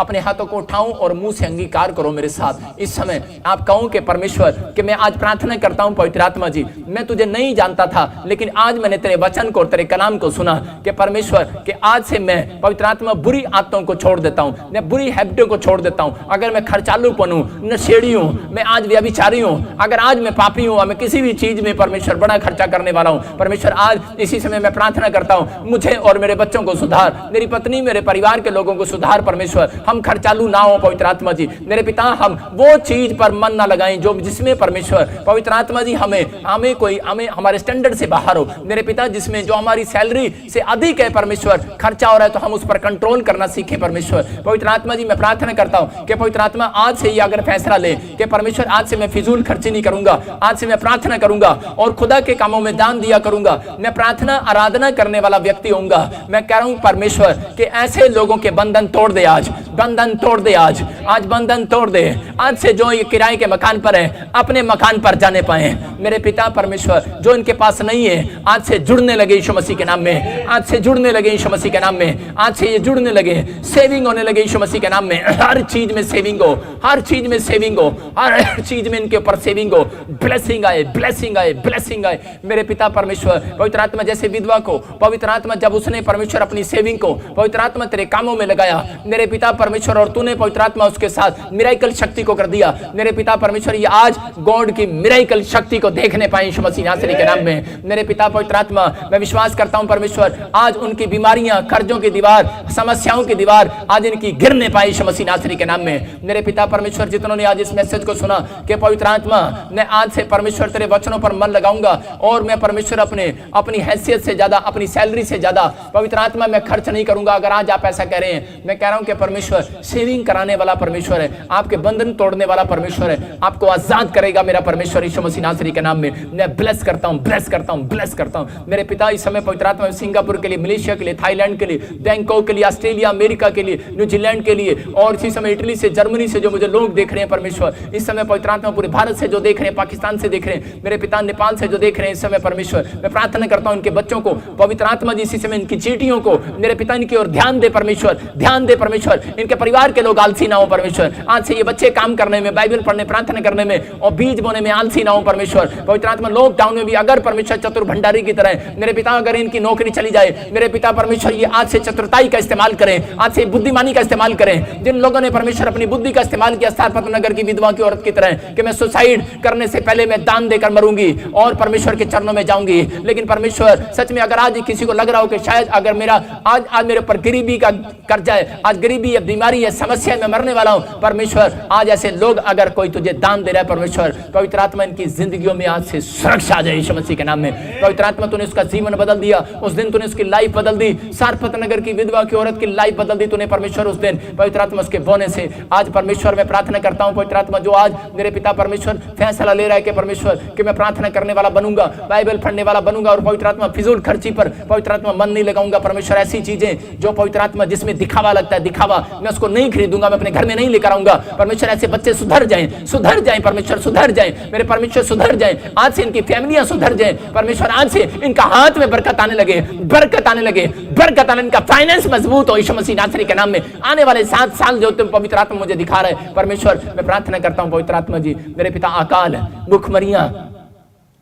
अपने हाथों को उठाऊं और मुंह से अंगीकार करो मेरे साथ। इस समय आप कहो कि परमेश्वर कि मैं आज प्रार्थना करता हूं पवित्र आत्मा जी, मैं तुझे नहीं जानता था लेकिन आज मैंने तेरे वचन को और तेरे कलाम को सुना कि परमेश्वर कि आज से मैं पवित्र आत्मा बुरी आदतों को छोड़ देता हूं, मैं बुरी हैबिटों को छोड़ देता हूं। अगर मैं खर्चालूपन हूं, नशेड़ी हूं, मैं आज व्यभिचारी हूं, अगर आज मैं पापी हूं, मैं किसी भी चीज में परमेश्वर बड़ा खर्चा करने वाला हूं, परमेश्वर आज इसी समय मैं प्रार्थना करता हूं मुझे और मेरे बच्चों को सुधार, मेरी पत्नी मेरे परिवार के लोगों को सुधार परमेश्वर। हम खर्चालू ना हो पवित्र आत्मा जी मेरे पिता, हम वो चीज पर मन ना लगाएं जो जिसमें परमेश्वर पवित्र आत्मा जी हमें कोई हमारे स्टैंडर्ड से बाहर हो मेरे पिता, जिसमें जो हमारी सैलरी से अधिक है परमेश्वर खर्चा हो रहा है, तो हम उस पर कंट्रोल करना सीखे परमेश्वर। पवित्र आत्मा जी मैं प्रार्थना करता हूं कि पवित्र आत्मा आज से ही अगर फैसला ले कि परमेश्वर आज से मैं फिजूल खर्ची नहीं करूंगा, आज से मैं प्रार्थना करूंगा और खुदा के कामों में दान दिया करूंगा, मैं प्रार्थना आराधना करने वाला व्यक्ति होऊंगा। मैं कह रहा हूं परमेश्वर कि ऐसे लोगों के बंधन तोड़ दे, आज बंधन तोड़ दे, आज बंधन तोड़ दे। आज से जो ये किराए के मकान पर है अपने मकान पर जाने पाए मेरे पिता परमेश्वर, जो इनके पास नहीं है आज से जुड़ने लगे यीशु मसीह के नाम में, आज से जुड़ने लगे यीशु मसीह के नाम में, आज से ये जुड़ने लगे, सेविंग होने लगे यीशु मसीह के नाम में। हर चीज में सेविंग हो, हर चीज में सेविंग हो, हर चीज में इनके ऊपर सेविंग हो, ब्लेसिंग आए, ब्लेसिंग आए, ब्लेसिंग आए मेरे पिता परमेश्वर। पवित्र आत्मा जैसे विधवा को पवित्र आत्मा जब उसने परमेश्वर अपनी सेविंग को पवित्र आत्मा तेरे कामों में लगाया मेरे पिता परमेश्वर, और तूने पवित्र आत्मा उसके साथ मिरेकल शक्ति को कर दिया मेरे पिता परमेश्वर, ये आज गॉड की मिरेकल शक्ति को देखने पाए यीशु मसीह नासरी के नाम में। मेरे पिता पवित्र आत्मा मैं विश्वास करता हूं परमेश्वर, आज उनकी बीमारियां, कर्जों की दीवार, समस्याओं की दीवार आज इनकी गिरने पाई यीशु मसीह नासरी के नाम में। मेरे पिता परमेश्वर, जितनों ने आज इस मैसेज को सुना कि पवित्र आत्मा मैं आज से परमेश्वर तेरे वचनों पर मन लगाऊंगा और मैं परमेश्वर अपनी हैसियत से ज्यादा, अपनी सैलरी से ज्यादा पवित्र आत्मा मैं खर्च नहीं करूंगा। अगर आज आप ऐसा कह रहे हैं, मैं कह रहा हूं कि परमेश्वर सेविंग कराने वाला परमेश्वर है, आपके बंधन तोड़ने वाला परमेश्वर है, आपको आजाद करेगा मेरा परमेश्वर यीशु मसीह नासरी के नाम में। मैं ब्लेस करता हूं, ब्लेस करता हूं, ब्लेस करता हूं मेरे पिता। इस समय पवित्र आत्मा सिंगापुर के लिए, मलेशिया के लिए, थाईलैंड के लिए, बैंकॉक के लिए, ऑस्ट्रेलिया, अमेरिका के लिए, न्यूजीलैंड के लिए, और इसी समय इटली से, जर्मनी से जो मुझे लोग देख रहे हैं परमेश्वर, इस समय पवित्र आत्मा पूरे भारत से जो देख रहे हैं, पाकिस्तान से देख रहे हैं मेरे पिता, नेपाल से जो देख रहे हैं इस समय परमेश्वर, मैं प्रार्थना करता हूं इनके बच्चों को पवित्र आत्मा जी इसी समय इनकी चीटियों को मेरे पिता इनकी ओर ध्यान दे परमेश्वर, ध्यान दे परमेश्वर। इनके परिवार के लोग आलसी ना हो परमेश्वर, आज से ये बच्चे काम करने में, बाइबल पढ़ने, प्रार्थना करने में और बीज बोने में आलसी ना हो परमेश्वर। पवित्र आत्मा लॉकडाउन में भी अगर परमेश्वर चतुर भंडारी की तरह मेरे पिता अगर इनकी नौकरी चली जाए मेरे पिता परमेश्वर, ये आज से चतुरताई का इस्तेमाल करें, आज से बुद्धिमानी का इस्तेमाल करें। जिन लोगों ने परमेश्वर अपनी बुद्धि का इस्तेमाल किया स्थापना नगर की विधवा की औरत की तरह कि मैं सुसाइड करने से पहले मैं दान देकर मरूंगी और परमेश्वर के चरणों में जाऊंगी, लेकिन परमेश्वर सच में अगर आज किसी को लग रहा हो कि शायद अगर मेरा आज मेरे ऊपर गरीबी का कर्जा है, आज गरीबी है, बीमारी है, समस्या है, मैं मरने वाला हूं परमेश्वर, आज ऐसे लोग अगर कोई तुझे दान दे रहा है परमेश्वर, पवित्र आत्मा इनकी जिंदगियों में आज से सुरक्षा आ जाए यीशु मसीह के नाम में। पवित्र आत्मा तूने उसका जीवन बदल दिया, उस दिन तूने उसकी लाइफ बदल दी, सारपत नगर की विधवा की औरत की लाइफ बदल दी तूने परमेश्वर उस दिन पवित्र आत्मा उसके बोने से। आज परमेश्वर मैं प्रार्थना करता हूं पवित्र आत्मा जो आज मेरे पिता परमेश्वर फैसला ले रहा है कि परमेश्वर कि मैं प्रार्थना करने वाला बनूंगा, बाइबल पढ़ने वाला बनूंगा और पवित्र आत्मा फिजूल खर्ची पर पवित्र आत्मा मन नहीं लगाऊंगा परमेश्वर। ऐसी चीजें जो पवित्र आत्मा जिसमें दिखावा लगता है, दिखावा मैं उसको नहीं खरीदूंगा, मैं अपने घर में नहीं लेकर आऊंगा परमेश्वर। ऐसे बच्चे सुधर जाएं, सुधर जाएं परमेश्वर, सुधर जाएं मेरे परमेश्वर, सुधर जाएं। आज से इनकी फैमिलियां सुधर जाएं परमेश्वर, आज से इनका हाथ में बरकत आने लगे, बरकत आने लगे, बरकत आने, इनका फाइनेंस मजबूत हो यीशु मसीह नासरी के नाम में। आने वाले 7 साल जो तुम पवित्र आत्मा मुझे दिखा रहे हैं परमेश्वर, मैं प्रार्थना करता हूं पवित्र आत्मा जी मेरे पिता अकाल, भूखमरियां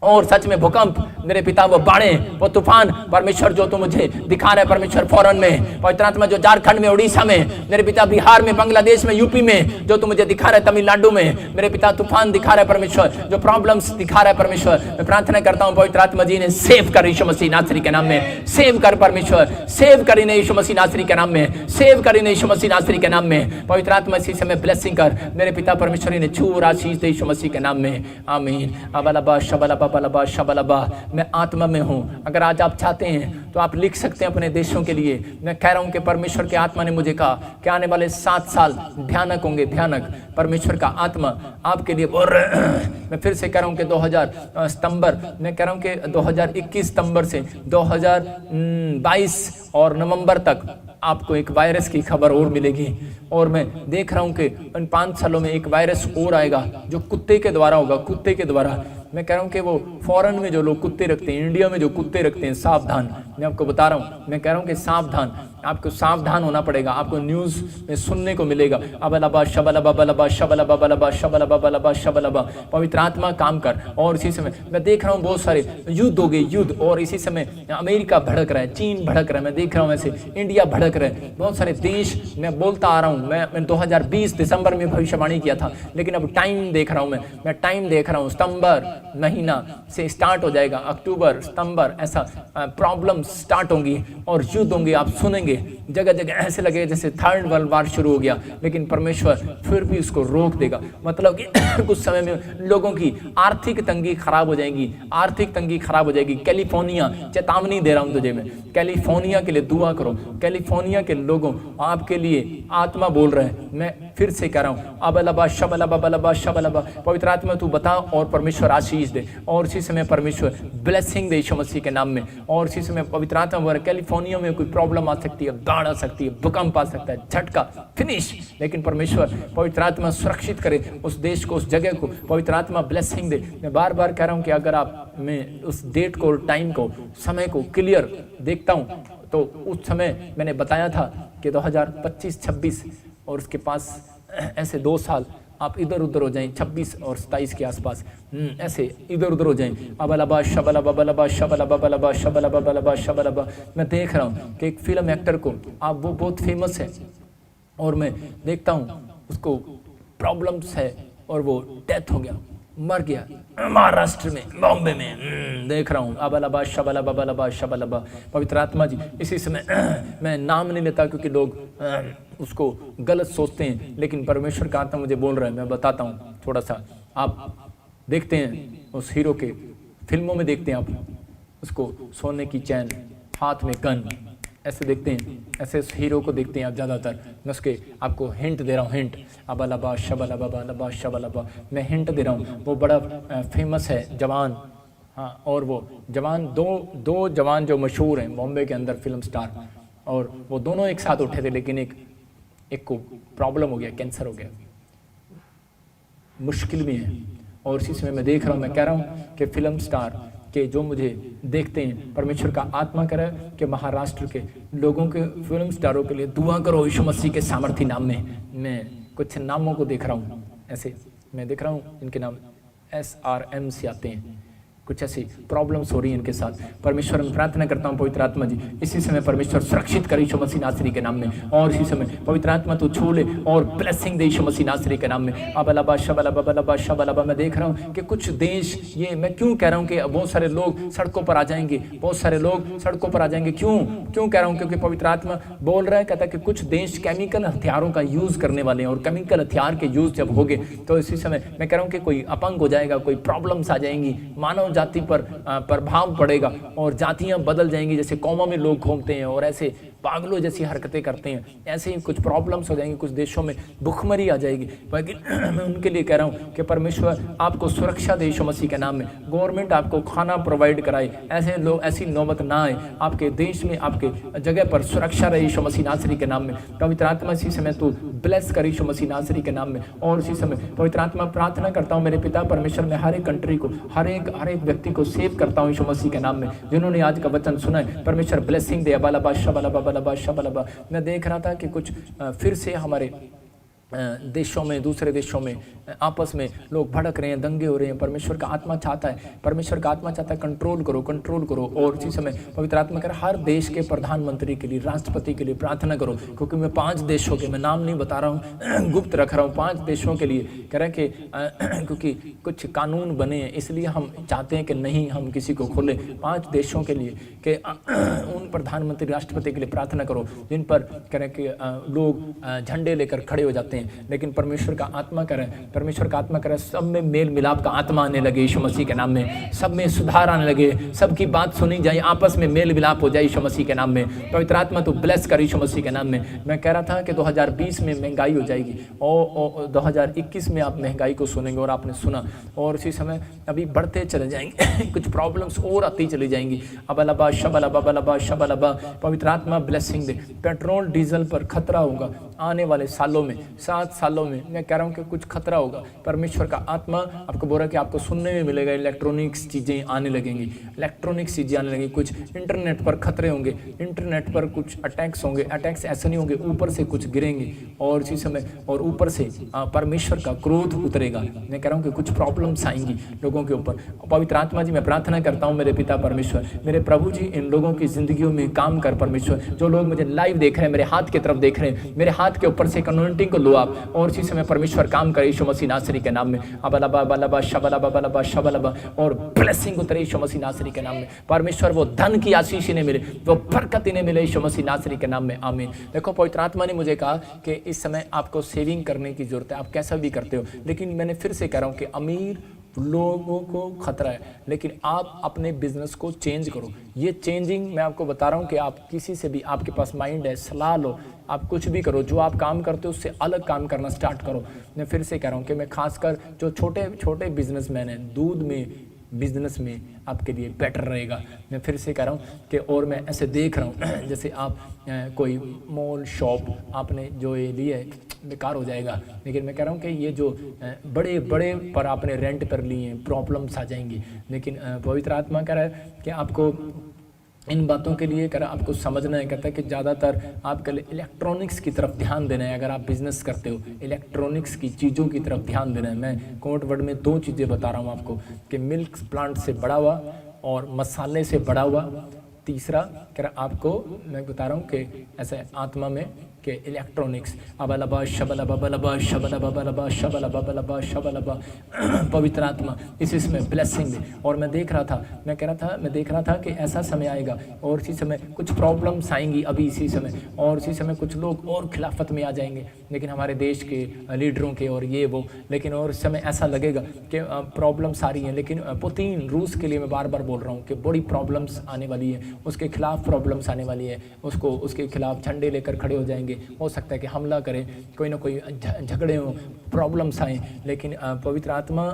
और सच में भूकंप मेरे पिता, वो बाढ़े, वो तूफान परमेश्वर जो तुम मुझे दिखा रहे परमेश्वर फौरन में पवित्र आत्मा, जो झारखंड में, उड़ीसा में मेरे पिता, बिहार में, बांग्लादेश में, यूपी में जो तुम मुझे दिखा रहे, तमिलनाडु में मेरे पिता तूफान दिखा रहा है परमेश्वर, जो प्रॉब्लम्स दिखा रहा है परमेश्वर, मैं प्रार्थना करता हूं पवित्र आत्मा जी ने सेव कर यीशु मसीह नासरी के नाम में, सेव कर परमेश्वर, सेव कर इन्हें यीशु मसीह नासरी के नाम में, सेव कर इन्हें यीशु मसीह नासरी के नाम में। पवित्र आत्मा इसी समय ब्लेसिंग कर मेरे पिता परमेश्वर, इन्हें छू और आशीष दे यीशु मसीह के नाम में, आमीन। अबलबा शबलबा बलबा शबलबा, मैं आत्मा में हूं। अगर आज आप चाहते हैं तो आप लिख सकते हैं अपने देशों के लिए। मैं कह रहा हूं कि परमेश्वर की आत्मा ने मुझे कहा कि आने वाले 7 साल भयानक होंगे, भयानक। परमेश्वर का आत्मा आपके लिए बोल रहा है। मैं फिर से कह रहा हूं कि 2000 सितंबर, मैं कह रहा हूं कि 2021 सितंबर से 2022 और नवंबर तक आपको एक वायरस की खबर और मिलेगी। और मैं देख रहा हूं कि इन 5 सालों में एक वायरस और आएगा जो कुत्ते के द्वारा होगा, कुत्ते के द्वारा। मैं कह रहा हूं कि वो फॉरेन में जो लोग कुत्ते रखते हैं, इंडिया में जो कुत्ते रखते हैं, सावधान, मैं आपको बता रहा हूँ, मैं कह रहा हूँ कि सावधान, आपको सावधान होना पड़ेगा। आपको न्यूज़ में सुनने को मिलेगा अबलबा शबलबा बलबा शबलबा बलबा शबलबा बलबा शबलबा। पवित्र आत्मा काम कर। और इसी समय मैं देख रहा हूँ बहुत सारे युद्ध हो गए, युद्ध, और इसी समय अमेरिका भड़क रहा है, चीन भड़क रहा है, मैं देख रहा हूँ ऐसे इंडिया भड़क रहा है, बहुत सारे देश। मैं बोलता आ रहा हूँ, मैं 2020 दिसंबर में भविष्यवाणी किया था, लेकिन अब टाइम देख रहा हूँ, मैं टाइम देख रहा हूँ, सितंबर महीना से स्टार्ट हो जाएगा, अक्टूबर सितंबर ऐसा प्रॉब्लम स्टार्ट होंगी और युद्ध होंगे। आप सुनेंगे जगह जगह ऐसे लगे जैसे थर्ड वर्ल्ड वार शुरू हो गया, लेकिन परमेश्वर फिर भी उसको रोक देगा। मतलब कि कुछ समय में लोगों की आर्थिक तंगी खराब हो जाएगी, आर्थिक तंगी खराब हो जाएगी। कैलिफोर्निया, चेतावनी दे रहा हूं तुझे मैं, कैलिफोर्निया के लिए दुआ करो। कैलिफोर्निया के लोगों आपके लिए आत्मा बोल रहे हैं, मैं फिर से कह रहा हूं अबलबा शबलबा बलबा शबलबा। पवित्र आत्मा तू बता और परमेश्वर आशीष दे, और इसी समय परमेश्वर ब्लेसिंग दे यीशु मसीह के नाम में। और इसी समय पवित्र आत्मा बोल रहा है कैलिफोर्निया में कोई प्रॉब्लम आ सकती है, बाढ़ आ सकती है, भूकंप आ सकता है, झटका, फिनिश, लेकिन परमेश्वर पवित्र आत्मा सुरक्षित करे उस देश को, उस जगह को। पवित्र आत्मा ब्लेसिंग दे। मैं बार बार कह रहा हूं कि अगर आप मैं उस डेट को, टाइम को, समय को क्लियर देखता हूं तो उस समय मैंने बताया था कि 2025-26 और उसके पास ऐसे 2 साल आप इधर उधर हो जाएं, 26 और 27 के आसपास ऐसे इधर उधर हो जाएं। अबलबा शबलबा बलबा शबलबा बलबा शबलबा बलबा शबलबा। मैं देख रहा हूँ कि एक फिल्म एक्टर को, आप वो बहुत फेमस है, और मैं देखता हूँ उसको प्रॉब्लम्स है और वो डेथ हो गया, मर गया महाराष्ट्र में, बॉम्बे में। देख रहा हूँ अबलबा शबलबा बलबा शबलबा। पवित्र आत्मा जी इसी समय मैं नाम नहीं लेता क्योंकि लोग उसको गलत सोचते हैं, लेकिन परमेश्वर का आत्मा मुझे बोल रहा है, मैं बताता हूँ थोड़ा सा। आप देखते हैं उस हीरो के फिल्मों में, देखते हैं आप उसको सोने की चैन, हाथ में गन, ऐसे देखते हैं, ऐसे उस हीरो को देखते हैं आप ज़्यादातर। मैं उसके आपको हिंट दे रहा हूँ, हिंट अबलबा शबलबा बलबा शबलबा। मैं हिंट दे रहा हूँ, वो बड़ा फेमस है जवान, हाँ, और वो जवान दो जवान जो मशहूर हैं बॉम्बे के अंदर, फिल्म स्टार, और वो दोनों एक साथ उठे थे, लेकिन एक को प्रॉब्लम हो गया, कैंसर हो गया, मुश्किल में है। और इसी समय मैं देख रहा हूँ, मैं कह रहा हूँ कि फिल्म स्टार के जो मुझे देखते हैं, परमेश्वर का आत्मा करे कि महाराष्ट्र के लोगों के, फिल्म स्टारों के लिए दुआ करो यीशु मसीह के सामर्थी नाम में। मैं कुछ नामों को देख रहा हूँ, ऐसे मैं देख रहा हूँ इनके नाम SRM से आते हैं, कुछ ऐसी प्रॉब्लम्स हो रही हैं इनके साथ। परमेश्वर में प्रार्थना करता हूँ पवित्र आत्मा जी इसी समय परमेश्वर सुरक्षित करे यीशु मसीह नासरी के नाम में। और इसी समय पवित्र आत्मा तो छू ले और ब्लेसिंग दे यीशु मसीह नासरी के नाम में। अबलबा शबलबा बलबा शबलबा। मैं देख रहा हूँ कि कुछ देश, ये मैं क्यों कह रहा हूँ कि बहुत सारे लोग सड़कों पर आ जाएंगे, बहुत सारे लोग सड़कों पर आ जाएंगे। क्यों कह रहा हूँ? क्योंकि पवित्र आत्मा बोल रहा है, कहता है कि कुछ देश केमिकल हथियारों का यूज करने वाले हैं, और केमिकल हथियार के यूज जब होंगे तो इसी समय मैं कह रहा हूँ कि कोई अपंग हो जाएगा, कोई प्रॉब्लम्स आ जाएंगी, मानव जाति पर प्रभाव पड़ेगा और जातियां बदल जाएंगी, जैसे कौमों में लोग घूमते हैं और ऐसे पागलों जैसी हरकतें करते हैं, ऐसे ही कुछ प्रॉब्लम्स हो जाएंगी, कुछ देशों में भुखमरी आ जाएगी। लेकिन मैं उनके लिए कह रहा हूँ कि परमेश्वर आपको सुरक्षा दे यीशु मसीह के नाम में, गवर्नमेंट आपको खाना प्रोवाइड कराए, ऐसे लोग, ऐसी नौबत ना आए आपके देश में, आपके जगह पर सुरक्षा रहे यीशु मसीह नासरी के नाम में। पवित्र आत्मा इसी समय तू ब्लेस कर यीशु मसीह नासरी के नाम में। और इसी समय पवित्र आत्मा प्रार्थना करता हूँ मेरे पिता परमेश्वर, में हर एक कंट्री को, हर एक व्यक्ति को सेव करता हूँ यीशु मसीह के नाम में, जिन्होंने आज का वचन सुना है। परमेश्वर ब्लेसिंग दे। अबलबा शबलबा बलबा शबलबा। मैं देख रहा था कि कुछ फिर से हमारे देशों में, दूसरे देशों में आपस में लोग भड़क रहे हैं, दंगे हो रहे हैं। परमेश्वर का आत्मा चाहता है, परमेश्वर का आत्मा चाहता है कंट्रोल करो, कंट्रोल करो। और इसी समय पवित्र आत्मा कर हर देश के प्रधानमंत्री के लिए, राष्ट्रपति के लिए प्रार्थना करो, क्योंकि मैं 5 देशों के, मैं नाम नहीं बता रहा हूँ, गुप्त रख रहा हूँ, 5 देशों के लिए कह रहे कि क्योंकि कुछ कानून बने हैं, इसलिए हम चाहते हैं कि नहीं हम किसी को खोले। 5 देशों के लिए कि उन प्रधानमंत्री, राष्ट्रपति के लिए प्रार्थना करो जिन पर कह रहे कि लोग झंडे लेकर खड़े हो जाते हैं। लेकिन परमेश्वर का आत्मा करे, परमेश्वर का आत्मा करे सब में मेल मिलाप का आत्मा आने लगे यीशु मसीह के नाम में, सब में सुधार आने लगे, सबकी बात सुनी जाए, आपस में मेल मिलाप हो जाए यीशु मसीह के नाम में। पवित्र आत्मा तो ब्लेस कर यीशु मसीह के नाम में। मैं कह रहा था कि 2020 में महंगाई हो जाएगी और 2021 में आप महंगाई को सुनेंगे, और आपने सुना, और इसी समय अभी बढ़ते चले जाएंगे कुछ प्रॉब्लम्स और आती चली जाएंगी। अबलबा शबलबा बलबा शबलबा। पवित्र आत्मा ब्लेसिंग दे। पेट्रोल डीजल पर खतरा होगा आने वाले सालों में, 7 सालों में मैं कह रहा हूँ कि कुछ खतरा होगा। परमेश्वर का आत्मा आपको बोल रहा है कि आपको सुनने में मिलेगा, इलेक्ट्रॉनिक्स चीज़ें आने लगेंगी, इलेक्ट्रॉनिक्स चीज़ें आने लगेंगी, कुछ इंटरनेट पर खतरे होंगे, इंटरनेट पर कुछ अटैक्स होंगे। अटैक्स ऐसे नहीं होंगे, ऊपर से कुछ गिरेंगे और इसी समय और ऊपर से परमेश्वर का क्रोध उतरेगा। मैं कह रहा हूँ कि कुछ प्रॉब्लम्स आएंगी लोगों के ऊपर। पवित्र आत्मा जी मैं प्रार्थना करता हूँ मेरे पिता परमेश्वर, मेरे प्रभु जी इन लोगों की जिंदगियों में काम कर परमेश्वर। जो लोग मुझे लाइव देख रहे हैं, मेरे हाथ की तरफ देख रहे हैं, मेरे हाथ के ऊपर से एक अनॉइंटिंग को लो आप और इसी समय परमेश्वर काम करे यीशु मसीह नासरी के नाम में। अबलबा बलबा शबलबा बलबा शबलबा और ब्लेसिंग उतरे यीशु मसीह नासरी के नाम में। परमेश्वर वो धन की आशीष इन्हें मिले, वो बरकत इन्हें मिले यीशु मसीह नासरी के नाम में, आमीन। देखो पवित्र आत्मा ने मुझे कहा कि इस समय आपको सेविंग करने की जरूरत है, आप कैसा भी करते हो, लेकिन मैंने फिर से कह रहा हूँ कि अमीर लोगों को खतरा है, लेकिन आप अपने बिजनेस को चेंज करो। ये चेंजिंग मैं आपको बता रहा हूँ कि आप किसी से भी, आपके पास माइंड है, सलाह लो, आप कुछ भी करो, जो आप काम करते हो उससे अलग काम करना स्टार्ट करो। मैं फिर से कह रहा हूँ कि मैं खासकर जो छोटे छोटे बिजनेसमैन हैं, दूध में बिजनेस में आपके लिए बेटर रहेगा। मैं फिर से कह रहा हूँ कि और मैं ऐसे देख रहा हूँ जैसे आप कोई मॉल शॉप आपने जो ये लिए बेकार हो जाएगा, लेकिन मैं कह रहा हूँ कि ये जो बड़े बड़े पर आपने रेंट पर लिए हैं प्रॉब्लम्स आ जाएंगी। लेकिन पवित्र आत्मा कह रहा है कि आपको इन बातों के लिए कर आपको समझना है, कहता है कि ज़्यादातर आपके लिए इलेक्ट्रॉनिक्स की तरफ ध्यान देना है। अगर आप बिजनेस करते हो, इलेक्ट्रॉनिक्स की चीज़ों की तरफ ध्यान देना है। मैं कोर्ट वर्ड में 2 चीज़ें बता रहा हूँ आपको कि मिल्क प्लांट से बड़ा हुआ और मसाले से बड़ा हुआ। तीसरा कह रहा आपको मैं बता रहा हूँ कि ऐसे आत्मा में कि इलेक्ट्रॉनिक्स अबलबा शबलबा बलबा शबलबा बलबा शबलबा बलबा शबलबा पवित्र आत्मा इसी समय ब्लेसिंग दे। और मैं देख रहा था, मैं देख रहा था कि ऐसा समय आएगा और इसी समय कुछ प्रॉब्लम्स आएंगी अभी इसी समय, और इसी समय कुछ लोग और खिलाफत में आ जाएंगे, लेकिन हमारे देश के लीडरों के और ये वो, लेकिन और इस समय ऐसा लगेगा कि प्रॉब्लम्स आ रही हैं। लेकिन पुतिन रूस के लिए मैं बार बार बोल रहा हूँ कि बड़ी प्रॉब्लम्स आने वाली है, उसके खिलाफ प्रॉब्लम्स आने वाली है, उसके खिलाफ झंडे लेकर खड़े हो जाएंगे। हो सकता है कि हमला करें, कोई ना कोई झगड़े हों, प्रॉब्लम्स आएँ, लेकिन पवित्र आत्मा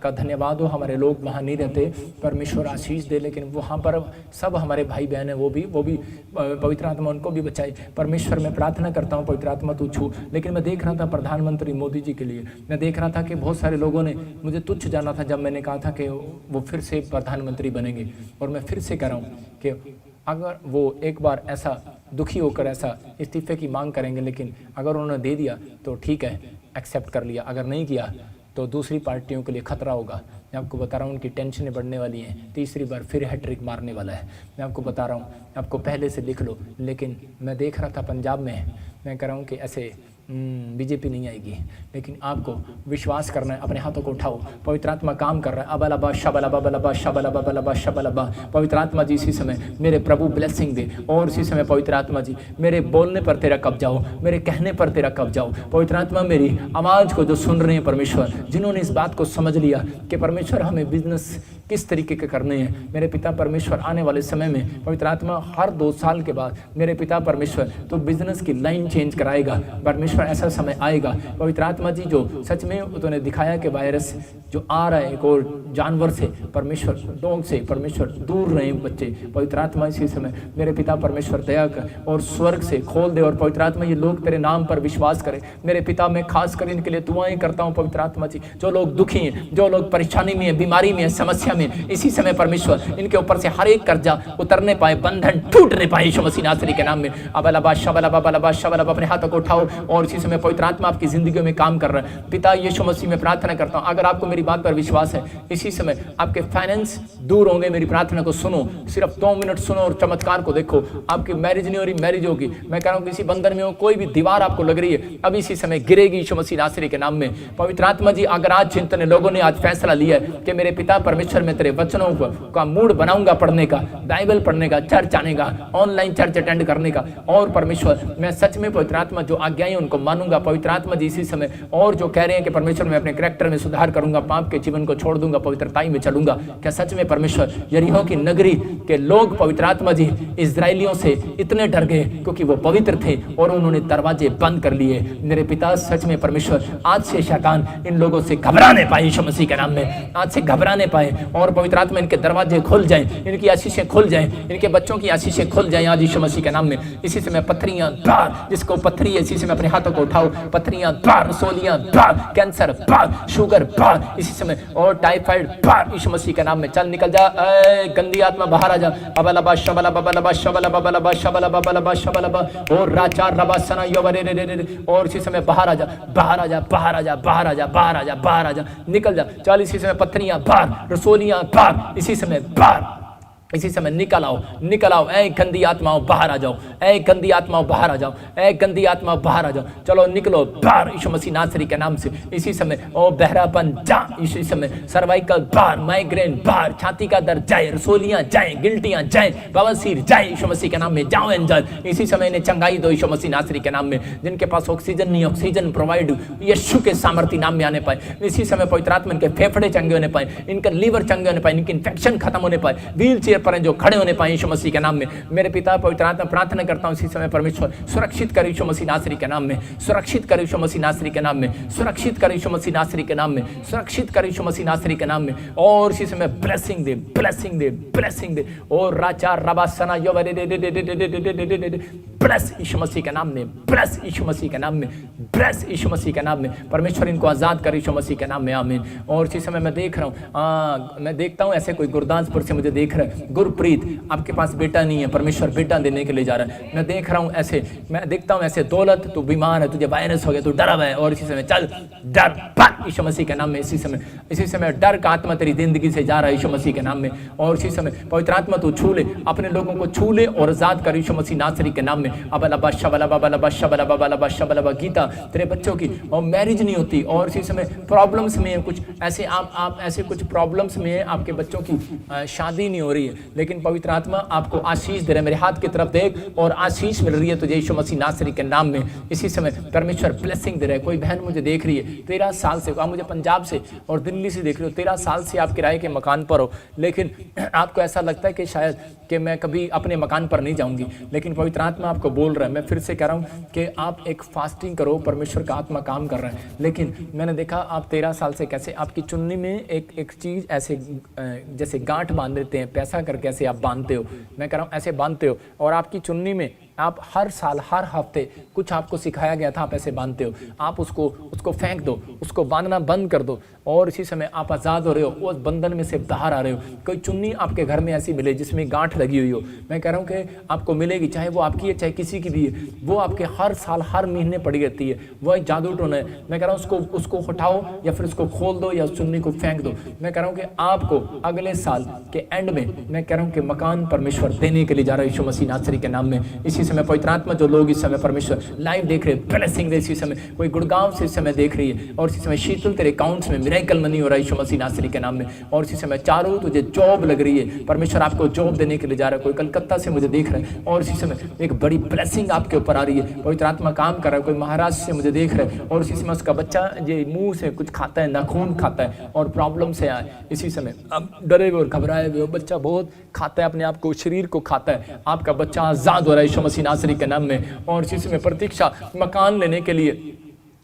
का धन्यवाद हो हमारे लोग वहाँ नहीं रहते, परमेश्वर आशीष दे, लेकिन वहाँ पर सब हमारे भाई बहन हैं, वो भी पवित्र आत्मा उनको भी बचाए। परमेश्वर मैं प्रार्थना करता हूँ पवित्र आत्मा तू छू। लेकिन मैं देख रहा था प्रधानमंत्री मोदी जी के लिए, मैं देख रहा था कि बहुत सारे लोगों ने मुझे तुच्छ जाना था जब मैंने कहा था कि वो फिर से प्रधानमंत्री बनेंगे। और मैं फिर से कह रहा हूँ कि अगर वो एक बार ऐसा दुखी होकर ऐसा इस्तीफे की मांग करेंगे, लेकिन अगर उन्होंने दे दिया तो ठीक है, एक्सेप्ट कर लिया, अगर नहीं किया तो दूसरी पार्टियों के लिए खतरा होगा। मैं आपको बता रहा हूँ उनकी टेंशनें बढ़ने वाली हैं, तीसरी बार फिर हैट्रिक मारने वाला है। मैं आपको बता रहा हूँ, आपको पहले से लिख लो। लेकिन मैं देख रहा था पंजाब में, मैं कह रहा हूँ कि ऐसे बीजेपी नहीं आएगी, लेकिन आपको विश्वास करना है। अपने हाथों को उठाओ, पवित्र आत्मा काम कर रहा है। अबलबा शबलबा बलबा शबलबा बलबा शबलबा। पवित्र आत्मा जी इसी समय मेरे प्रभु ब्लेसिंग दे, और इसी समय पवित्र आत्मा जी मेरे बोलने पर तेरा कब्जा हो, मेरे कहने पर तेरा कब्जा हो। पवित्र आत्मा मेरी आवाज़ को जो सुन रहे हैं परमेश्वर, जिन्होंने इस बात को समझ लिया कि परमेश्वर हमें बिजनेस किस तरीके के करने हैं, मेरे पिता परमेश्वर आने वाले समय में पवित्र आत्मा हर 2 साल के बाद मेरे पिता परमेश्वर तो बिजनेस की लाइन चेंज कराएगा। परमेश्वर ऐसा समय आएगा पवित्र आत्मा जी जो सच में उन्होंने दिखाया कि वायरस जो आ रहा है एक और जानवर से, परमेश्वर डॉग से, परमेश्वर दूर रहे बच्चे। पवित्र आत्मा इसी समय मेरे पिता परमेश्वर दया कर और स्वर्ग से खोल दे, और पवित्र आत्मा ये लोग तेरे नाम पर विश्वास करें। मेरे पिता मैं खास कर इनके लिए दुआएं करता हूँ पवित्र आत्मा जी, जो लोग दुखी हैं, जो लोग परेशानी में हैं, बीमारी में हैं, समस्या में, इसी समय परमेश्वर इनके ऊपर से हर एक कर्जा उतरने पाए, बंधन टूटने पाए यीशु मसीह नासरी के नाम में। अबलबा शबलबा बलबा शबलबा। अपने हाथों को उठाओ और इसी समय पवित्र आत्मा आपकी जिंदगियों में काम कर रहा है। पिता यीशु मसीह में प्रार्थना करता हूँ, अगर आपको मेरी बात पर विश्वास है, इसी समय आपके फाइनेंस दूर होंगे। मेरी प्रार्थना को सुनो, सिर्फ 2 मिनट सुनो और चमत्कार को देखो। आपकी मैरिज नहीं हो रही, मैरिज होगी। मैं कह रहा हूँ किसी बंधन में हो, कोई भी दीवार आपको लग रही है, अब इसी समय गिरेगी यीशु मसीह नासरी के नाम में। पवित्र आत्मा जी अगर आज चिंतन लोगों ने आज फैसला लिया है कि मेरे पिता परमेश्वर में तेरे वचनों का मूड बनाऊंगा पढ़ने का, बाइबल पढ़ने का, चर्च आने का, ऑनलाइन चर्च अटेंड करने का, और परमेश्वर मैं सच में पवित्र आत्मा जो आज्ञाएं उनको मानूंगा। पवित्र आत्मा जी इसी समय और जो कह रहे हैं कि परमेश्वर मैं अपने कैरेक्टर में सुधार करूंगा, पाप के जीवन को छोड़ दूंगा, पवित्रताई में चलूंगा। क्या सच में परमेश्वर यरीहो की नगरी के लोग पवित्र आत्मा जी इस्राएलियों से इतने डर गए क्योंकि वो पवित्र थे और उन्होंने दरवाजे बंद कर लिए। मेरे पिता सच में परमेश्वर आज से शैतान इन लोगों से घबराने पाए यीशु मसीह के नाम में, आज से घबराने पाए और पवित्र आत्मा इनके दरवाजे खुल जाएं, इनकी आशीषें खुल जाएं, इनके बच्चों की आशीषें खुल जाएं आज यीशु मसीह के नाम में। इसी समय पत्थरियां बाहर, जिसको पत्थरी है इसी समय अपने हाथों को उठाओ, पत्थरियां बाहर, रसोलियां बाहर, कैंसर बाहर, शुगर बाहर इसी समय, और टाइफाइड बाहर यीशु मसीह के नाम में। चल निकल जा, गंदी आत्मा बाहर आ जा। अबलबा शबला बबलबा शबला बबलबा शबला बबलबा शबलबा और राचा रबा सना योबरे रे, और इसी समय बाहर आ जा, बाहर आ जा, बाहर आ जा, बाहर आ जा, बाहर आ जा, बाहर आ जा, निकल जा। चल इसी समय पत्थरियां बाहर, रसोलियां बाहर, इसी समय बाहर, इसी समय निकल आओ, निकल आओ। ऐ गंदी आत्माओं बाहर आ जाओ, ऐ गंदी आत्माओं बाहर आ जाओ, ऐ गंदी आत्माओं बाहर आ जाओ। चलो निकलो बाहर यीशु मसीह नासरी के नाम से। इसी समय ओ बहरापन जा, इसी समय सर्वाइकल बाहर, माइग्रेन बाहर, छाती का दर्द जाए, रसोलियां जाए, गिल्टियां जाए, बवासीर जाए यीशु मसीह के नाम में। जाओ एंजल, इसी समय इन्हें चंगाई दो यीशु मसीह नासरी के नाम में। जिनके पास ऑक्सीजन नहीं, ऑक्सीजन प्रोवाइड यीशु के सामर्थ्य नाम में आने पाए। इसी समय पवित्र आत्मा इनके फेफड़े चंगे होने पाए, इनका लीवर चंगे होने पाए, इनकी इन्फेक्शन खत्म होने पाए, व्हील चेयर पर जो खड़े होने पाए यीशु मसीह के नाम में। मेरे पिता पवित्र आत्मा प्रार्थना करता हूं इसी समय परमेश्वर सुरक्षित कर यीशु मसीह नासरी के नाम में, सुरक्षित कर यीशु मसीह नासरी के नाम में, सुरक्षित कर यीशु मसीह नासरी के नाम में, सुरक्षित कर यीशु मसीह नासरी के नाम में। और इसी समय ब्लेसिंग दे, ब्लेसिंग दे, ब्लेसिंग दे। और राजा रबासना योवरे ब्लेस यीशु मसीह के नाम में, ब्लेस यीशु मसीह के नाम में, ब्लेस यीशु मसीह के नाम में। परमेश्वर इनको आजाद कर यीशु मसीह के नाम में, आमीन। और इसी समय मैं देख रहा हूं, मैं देखता हूं ऐसे कोई गुरदासपुर से मुझे देख रहा है, गुरप्रीत आपके पास बेटा नहीं है, परमेश्वर बेटा देने के लिए जा रहा है। मैं देख रहा हूं ऐसे, मैं देखता हूं ऐसे, दौलत तू बीमार है, तुझे वायरस हो गया, तू डरा हुआ है, और इसी समय चल डर भाग यीशु मसीह के नाम में। इसी समय डर का आत्मा तेरी जिंदगी से जा रहा है यीशु मसीह के नाम में। और इसी समय पवित्र आत्मा तू छू ले, अपने लोगों को छू ले और आजाद कर यीशु मसीह नासरी के नाम में। अबलबा शबला बबलबा शबला बबलबा शबलबा। गीता तेरे बच्चों की और मैरिज नहीं होती, और इसी समय प्रॉब्लम्स में कुछ ऐसे, आप ऐसे कुछ प्रॉब्लम्स में आपके बच्चों की शादी नहीं हो रही है, लेकिन पवित्र आत्मा आपको आशीष दे रहा है। मेरे हाथ की तरफ देख और आशीष मिल रही है तुझे यीशु मसीह नासरी के नाम में। इसी समय परमेश्वर ब्लेसिंग दे रहा है। कोई बहन मुझे देख रही है 13 साल से, आप मुझे पंजाब से और दिल्ली से देख रहे हो, 13 साल से आप किराए के मकान पर हो, लेकिन आपको ऐसा लगता है कि शायद कि मैं कभी अपने मकान पर नहीं जाऊंगी, लेकिन पवित्र आत्मा आपको बोल रहा है। मैं फिर से कह रहा हूँ कि आप एक फास्टिंग करो, परमेश्वर का आत्मा काम कर रहा है। लेकिन मैंने देखा आप 13 साल से कैसे आपकी चुन्नी में एक चीज़ ऐसे जैसे गांठ बांध देते हैं, पैसा करके ऐसे आप बांधते हो, मैं कह रहा हूँ ऐसे बांधते हो, और आपकी चुन्नी में आप हर साल हर हफ्ते कुछ आपको सिखाया गया था, आप ऐसे बांधते हो, आप उसको फेंक दो, उसको बांधना बंद कर दो, और इसी समय आप आज़ाद हो रहे हो, उस बंधन में से बाहर आ रहे हो। कोई चुन्नी आपके घर में ऐसी मिले जिसमें गांठ लगी हुई हो, मैं कह रहा हूँ कि आपको मिलेगी, चाहे वो आपकी है चाहे किसी की भी है, वो आपके हर साल हर महीने पड़ी रहती है, वो एक जादू टोना है। मैं कह रहा हूँ उसको हटाओ या फिर उसको खोल दो या उस चुन्नी को फेंक दो। मैं कह रहा हूँ कि आपको अगले साल के एंड में मैं कह रहा हूँ कि मकान परमेश्वर देने के लिए जा रहा है यीशु मसीह नासरी के नाम में। इसी समय पवित्र आत्मा जो लोग इस समय परमेश्वर लाइव देख रहे हैं, ब्लेसिंग दे। इसी समय कोई गुड़गांव से इस समय देख रही है, और इसी समय शीतल तेरे अकाउंट्स में मिरेकल मनी हो रहा है यीशु मसीह नासरी के नाम में। और इसी समय चारों तुझे जॉब लग रही है, परमेश्वर आपको जॉब देने के लिए जा रहा है। कोई कलकत्ता से मुझे देख रहा है, और इसी समय एक बड़ी ब्लेसिंग आपके ऊपर आ रही है, पवित्र आत्मा काम कर रहा है। कोई महाराष्ट्र से मुझे देख रहा है, और इसी समय उसका बच्चा ये मुंह से कुछ खाता है, नाखून खाता है और प्रॉब्लम से आए। इसी समय अब डरे हुए और घबराए हुए, बच्चा बहुत खाता है, अपने आप को शरीर को खाता है, आपका बच्चा आजाद हो रहा है यीशु मसीह नासरी के नाम में। और इसी समय प्रतीक्षा मकान लेने के लिए,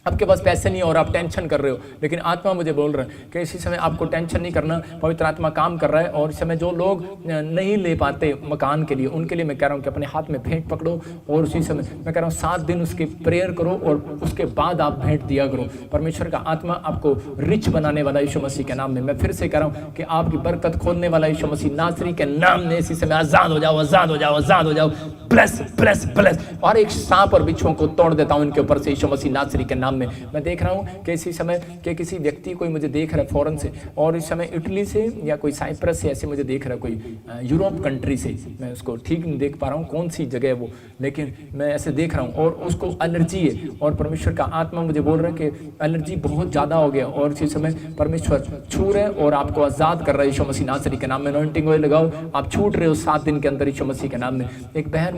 आपके पास पैसे नहीं और आप टेंशन कर रहे हो, लेकिन आत्मा मुझे बोल रहा है कि इसी समय आपको टेंशन नहीं करना, पवित्र आत्मा काम कर रहा है। और इस समय जो लोग नहीं ले पाते मकान के लिए, उनके लिए मैं कह रहा हूँ कि अपने हाथ में भेंट पकड़ो, और उसी समय मैं कह रहा हूँ 7 दिन उसकी प्रेयर करो, और उसके बाद आप भेंट दिया करो। परमेश्वर का आत्मा आपको रिच बनाने वाला यीशु मसीह के नाम में। मैं फिर से कह रहा हूँ कि आपकी बरकत खोलने वाला यीशु मसीह नासरी के नाम में इसी समय आजाद हो जाओ, आजाद हो जाओ, आजाद हो जाओ। Bless bless bless. और एक सांप और बिच्छुओं को तोड़ देता हूँ इनके ऊपर से यीशु मसीह नासरी के नाम में। मैं देख रहा हूँ कि इसी समय कि किसी व्यक्ति कोई मुझे देख रहा है फॉरेन से, और इस समय इटली से या कोई साइप्रस से ऐसे मुझे देख रहा है, कोई यूरोप कंट्री से, मैं उसको ठीक नहीं देख पा रहा हूँ कौन सी जगह है वो, लेकिन मैं ऐसे देख रहा हूँ, और उसको एलर्जी है। और परमेश्वर का आत्मा मुझे बोल रहा है कि एलर्जी बहुत ज़्यादा हो गया, और इसी समय परमेश्वर छू रहे और आपको आज़ाद कर रहा है यीशु मसीह नासरी के नाम में। अनॉइंटिंग ऑयल लगाओ, आप छूट रहे हो 7 दिन के अंदर यीशु मसीह के नाम में। एक बहन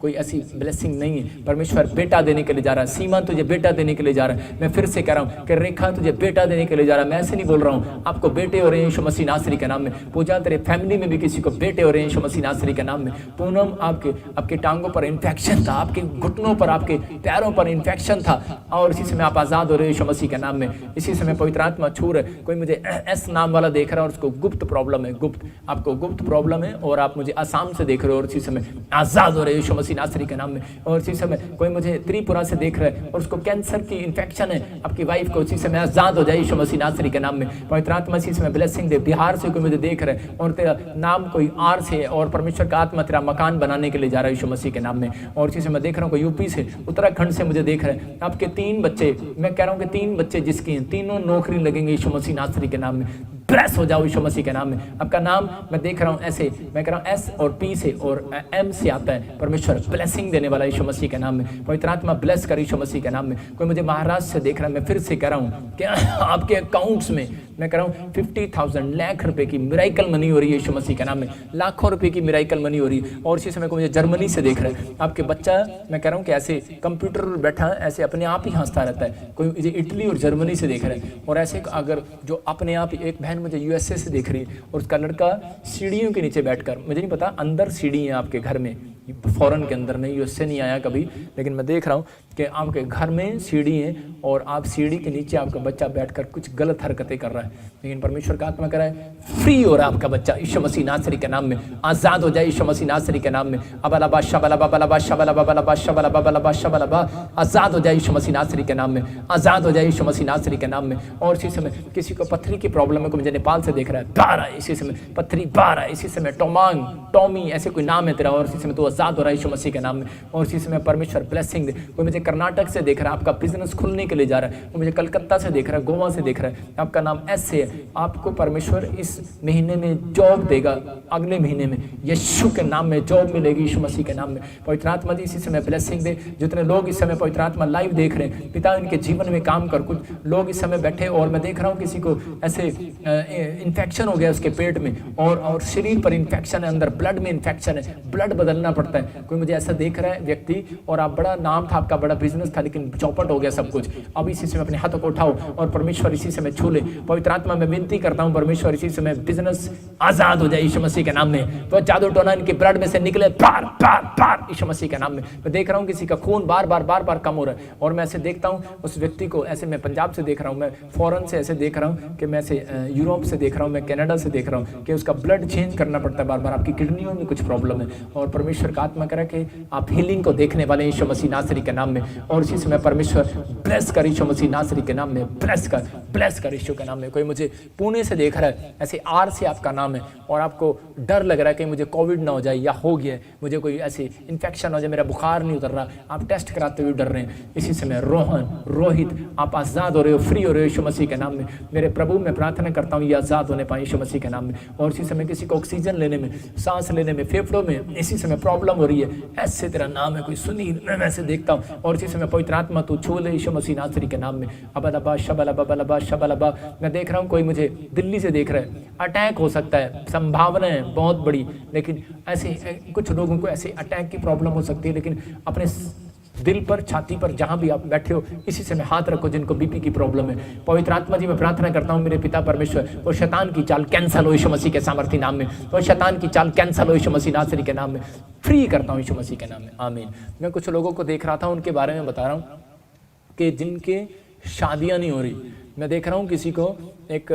कोई ऐसी ब्लेसिंग नहीं है। परमेश्वर बेटा देने के लिए जा रहा है। सीमा तुझे बेटा देने के लिए जा रहा है। मैं फिर से कह रहा हूँ कि रेखा तुझे बेटा देने के लिए जा रहा है। मैं ऐसे नहीं बोल रहा हूँ आपको बेटे हो रहे हैं यीशु मसीह नासरी के नाम में। पूजा तेरे फैमिली में भी किसी को बेटे हो रहे हैं यीशु मसीह नासरी के नाम में। पूनम आपके टांगों पर इन्फेक्शन था, आपके घुटनों पर, आपके पैरों पर इन्फेक्शन था, और इसी समय आप आज़ाद हो रहे हैं यीशु मसीह के नाम में। इसी समय पवित्र आत्मा छू रहे। कोई मुझे एस नाम वाला देख रहा है और उसको गुप्त प्रॉब्लम है, आपको गुप्त प्रॉब्लम है, और आप मुझे आसाम से देख रहे हो और इसी समय आज़ाद हो रहे हैं यीशु मसीह नासरी के नाम में। और इसी समय कोई मुझे त्रिपुरा से देख रहा है और उसको कैंसर की इन्फेक्शन है, आपकी वाइफ को इसी समय आज़ाद हो जाए यीशु मसीह नासरी के नाम में। पवित्र आत्मा इसी समय ब्लेसिंग दे। बिहार से कोई मुझे देख रहा है और तेरा नाम कोई आर से, और परमेश्वर का आत्मा तेरा मकान बनाने के लिए जा रहा है यीशु मसीह के नाम में। और इसी समय देख रहा हूँ कोई यूपी से, उत्तराखंड से मुझे देख रहे हैं। आपके 3 बच्चे, मैं कह रहा हूँ कि 3 बच्चे जिसकी हैं, तीनों नौकरी लगेंगे यीशु मसीह नासरी के नाम में। ब्लेस हो जाओ यीशु मसीह के नाम में। आपका नाम मैं देख रहा हूँ ऐसे, मैं कह रहा हूँ एस और पी से और एम से आता है। परमेश्वर ब्लेसिंग देने वाला यीशु मसीह के नाम में। पवित्र आत्मा ब्लेस कर यीशु मसीह के नाम में। कोई मुझे महाराष्ट्र से देख रहा है, मैं फिर से कह रहा हूँ कि आपके अकाउंट्स में मैं कह रहा हूँ 50,000 लाख रुपए की मिराइकल मनी हो रही है यीशु मसीह के नाम में। लाखों रुपए की मिराइकल मनी हो रही है। और इसी समय को मुझे जर्मनी से देख रहा है। आपके बच्चा, मैं कह रहा हूँ कि ऐसे कंप्यूटर पर बैठा ऐसे अपने आप ही हंसता रहता है। कोई मुझे इटली और जर्मनी से देख रहा है। और ऐसे अगर जो अपने आप, एक बहन मुझे यूएसए से देख रही है और उसका लड़का सीढ़ियों के नीचे बैठकर, मुझे नहीं पता अंदर सीढ़ी है आपके घर में, फॉरेन के अंदर में, यूएसए नहीं आया कभी, लेकिन मैं देख रहा हूँ कि आपके घर में सीढ़ी है और आप सीढ़ी के नीचे आपका बच्चा बैठकर कुछ गलत हरकतें कर रहा है। लेकिन परमेश्वर का आत्मा कह रहा है फ्री हो रहा है आपका बच्चा यीशु मसीह नासरी के नाम में। आज़ाद हो जाए यीशु मसीह नासरी के नाम में। अबलबा शबलबा बलबा शबलबा बलबा शबलबा बलबा शबलबा, आज़ाद हो जाए यीशु मसीह नासरी के नाम में। आज़ाद हो जाए यीशु मसीह नासरी के नाम में। और इसी समय किसी को पत्थरी की प्रॉब्लम है, को मुझे नेपाल से देख रहा है, 12 इसी समय पत्थरी 12 इसी समय, टोमांग, टॉमी ऐसे कोई नाम है तेरा, और इसी समय तो आज़ाद हो रहा है यीशु मसीह के नाम में। और इसी समय परमेश्वर ब्लेसिंग दे। कोई मुझे कर्नाटक से देख रहा है, आपका बिजनेस खुलने के लिए जा रहा है। वो मुझे कलकत्ता से देख रहा है, गोवा से देख रहा है, आपका नाम एस से है। आपको परमेश्वर इस महीने में जॉब देगा, अगले महीने में यीशु के नाम में जॉब मिलेगी यीशु मसीह के नाम में। पवित्र आत्मा जी इसी समय ब्लेसिंग दे। जितने लोग इस समय पवित्र आत्मा लाइव देख रहे हैं, पिता इनके जीवन में काम कर। कुछ लोग इस समय बैठे और मैं देख रहा हूँ किसी को ऐसे इन्फेक्शन हो गया उसके पेट में, और शरीर पर इन्फेक्शन है, अंदर ब्लड में इन्फेक्शन है, ब्लड बदलना पड़ता है। कोई मुझे ऐसा देख रहा है व्यक्ति, और आप बड़ा नाम था आपका, बड़ा बिजनेस था, लेकिन चौपट हो गया सब कुछ। अब इसी समय अपने हाथों को उठाओ और परमेश्वर इसी समय छू ले। पवित्र आत्मा में विनती करता हूँ परमेश्वर इसी समय बिजनेस आजाद हो जाए यीशु मसीह के नाम में। तो जादू टोना इनके ब्लड में से निकले पार पार पार यीशु मसीह के नाम में। मैं देख रहा हूँ किसी का खून बार बार कम हो रहा है, और मैं ऐसे देखता हूँ उस व्यक्ति को, ऐसे मैं पंजाब से देख रहा हूँ, मैं फॉरेन से ऐसे देख रहा हूँ कि मैं ऐसे यूरोप से देख रहा हूँ, मैं कनाडा से देख रहा हूँ कि उसका ब्लड चेंज करना पड़ता है बार बार। आपकी किडनियों में कुछ प्रॉब्लम है, और परमेश्वर का आत्मा करा कि आप हीलिंग को देखने वाले यीशु मसीह नासरी के नाम में। और इसी समय परमेश्वर ब्लेस कर यीशु मसीह नासरी के नाम में, ब्लेस कर यीशु के नाम में। कोई मुझे पुणे से देख रहा है, ऐसे आर से आपका नाम है, और आपको डर लग रहा है कि मुझे कोविड ना हो जाए या हो गया, मुझे कोई ऐसी इन्फेक्शन हो जाए, मेरा बुखार नहीं उतर रहा, आप टेस्ट कराते हुए डर रहे हैं। इसी समय रोहित आप आज़ाद हो रहे हो, फ्री हो रहे हो यीशु मसीह के नाम में। मेरे प्रभु मैं प्रार्थना करता हूँ ये आज़ाद होने पाए यीशु मसीह के नाम में। और इसी समय किसी को ऑक्सीजन लेने में, सांस लेने में, फेफड़ों में इसी समय प्रॉब्लम हो रही है, ऐसे तेरा नाम है कोई सुनील, मैं वैसे देखता हूँ। और इसी समय पवित्र आत्मा तू छू ले यीशु मसीह नासरी के नाम में। अबलबा शबलबा बलबा शबलबा। मैं देख रहा हूँ कोई मुझे दिल्ली से देख रहा है, अटैक हो सकता है, संभावना है बहुत बड़ी, लेकिन ऐसे कुछ लोगों को ऐसे अटैक की प्रॉब्लम हो सकती है। लेकिन अपने दिल पर, छाती पर, जहां भी आप बैठे हो इसी समय हाथ रखो जिनको बीपी की प्रॉब्लम है। पवित्र आत्मा जी मैं प्रार्थना करता हूं मेरे पिता परमेश्वर, वो शैतान की चाल कैंसल हो यीशु मसीह के सामर्थ्य नाम में। वो शैतान की चाल कैंसल हो यीशु मसीह नासरी के नाम में। फ्री करता हूं यीशु मसीह के नाम में, आमीन। मैं कुछ लोगों को देख रहा था, उनके बारे में बता रहा हूँ कि जिनके शादियाँ नहीं हो रही। मैं देख रहा हूँ किसी को, एक